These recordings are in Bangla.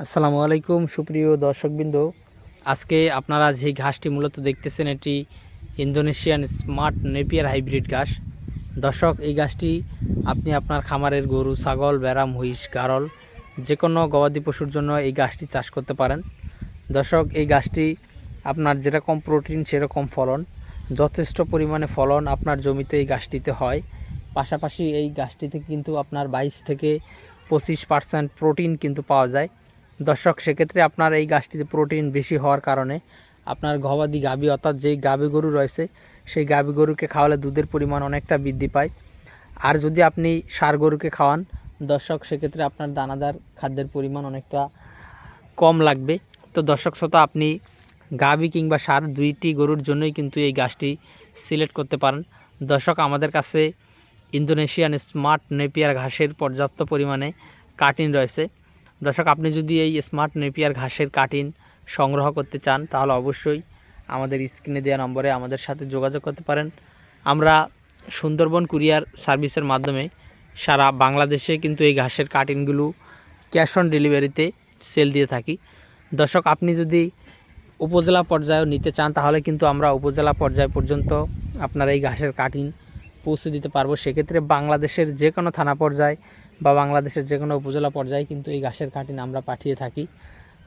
আসসালামু আলাইকুম সুপ্রিয় দর্শকবৃন্দ। আজকে আপনারা যে ঘাসটি মূলত দেখতেছেন এটি ইন্দোনেশিয়ান স্মার্ট নেপিয়ার হাইব্রিড ঘাস। দর্শক, এই ঘাসটি আপনি আপনার খামারের গরু, ছাগল, ভেড়া, মহিষ, গারল যে কোনো গবাদি পশুর জন্য এই ঘাসটি চাষ করতে পারেন। দর্শক, এই ঘাসটি আপনার যেরকম প্রোটিন সেরকম ফলন, যথেষ্ট পরিমাণে ফলন আপনার জমিতে এই ঘাসটিতে হয়। পাশাপাশি এই ঘাসটিতে কিন্তু আপনার 22 থেকে 25% প্রোটিন কিন্তু পাওয়া যায়। দর্শক, সেক্ষেত্রে আপনার এই গাছটিতে প্রোটিন বেশি হওয়ার কারণে আপনার গবাদি গাভী অর্থাৎ যেই গাভী গরু রয়েছে সেই গাভী গরুকে খাওয়ালে দুধের পরিমাণ অনেকটা বৃদ্ধি পায়। আর যদি আপনি ষাঁড় গরুকে খাওয়ান দর্শক, সেক্ষেত্রে আপনার দানাদার খাদ্যের পরিমাণ অনেকটা কম লাগবে। তো দর্শক শ্রোতা, আপনি গাভী কিংবা ষাঁড় দুইটি গরুর জন্যই কিন্তু এই গাছটি সিলেক্ট করতে পারেন। দর্শক, আমাদের কাছে ইন্দোনেশিয়ান স্মার্ট নেপিয়ার ঘাসের পর্যাপ্ত পরিমাণে কাটিং রয়েছে। দর্শক, আপনি যদি এই স্মার্ট নেপিয়ার ঘাসের কাটিং সংগ্রহ করতে চান তাহলে অবশ্যই আমাদের স্ক্রিনে দেওয়া নম্বরে আমাদের সাথে যোগাযোগ করতে পারেন। আমরা সুন্দরবন কুরিয়ার সার্ভিসের মাধ্যমে সারা বাংলাদেশে কিন্তু এই ঘাসের কাটিংগুলো ক্যাশ অন ডেলিভারিতে সেল দিয়ে থাকি। দর্শক, আপনি যদি উপজেলা পর্যায়েও নিতে চান তাহলে কিন্তু আমরা উপজেলা পর্যায় পর্যন্ত আপনার এই ঘাসের কাটিং পৌঁছে দিতে পারবো। সেক্ষেত্রে বাংলাদেশের যে কোনো থানা পর্যায়ে বা বাংলাদেশের যে কোনো উপজেলা পর্যায়ে কিন্তু এই ঘাসের কাটিং আমরা পাঠিয়ে থাকি।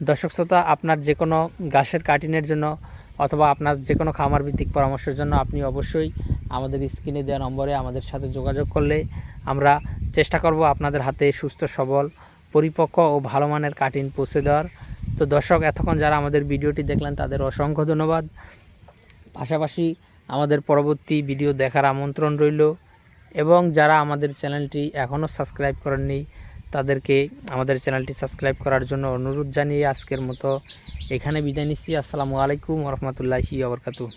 দর্শক শ্রোতা, আপনার যে কোনো ঘাসের কাটিংয়ের জন্য অথবা আপনার যে কোনো খামার ভিত্তিক পরামর্শের জন্য আপনি অবশ্যই আমাদের স্ক্রিনে দেওয়া নম্বরে আমাদের সাথে যোগাযোগ করলে আমরা চেষ্টা করব আপনাদের হাতে সুস্থ সবল পরিপক্ক ও ভালো মানের কাটিং পৌঁছে দেওয়ার। তো দর্শক, এতক্ষণ যারা আমাদের ভিডিওটি দেখলেন তাদের অসংখ্য ধন্যবাদ। পাশাপাশি আমাদের পরবর্তী ভিডিও দেখার আমন্ত্রণ রইল এবং যারা আমাদের চ্যানেলটি এখনও সাবস্ক্রাইব করেননি তাদেরকে আমাদের চ্যানেলটি সাবস্ক্রাইব করার জন্য অনুরোধ জানিয়ে আজকের মতো এখানে বিদায় নিচ্ছি। আসসালামু আলাইকুম ওয়া রাহমাতুল্লাহি ওয়া বারাকাতুহু।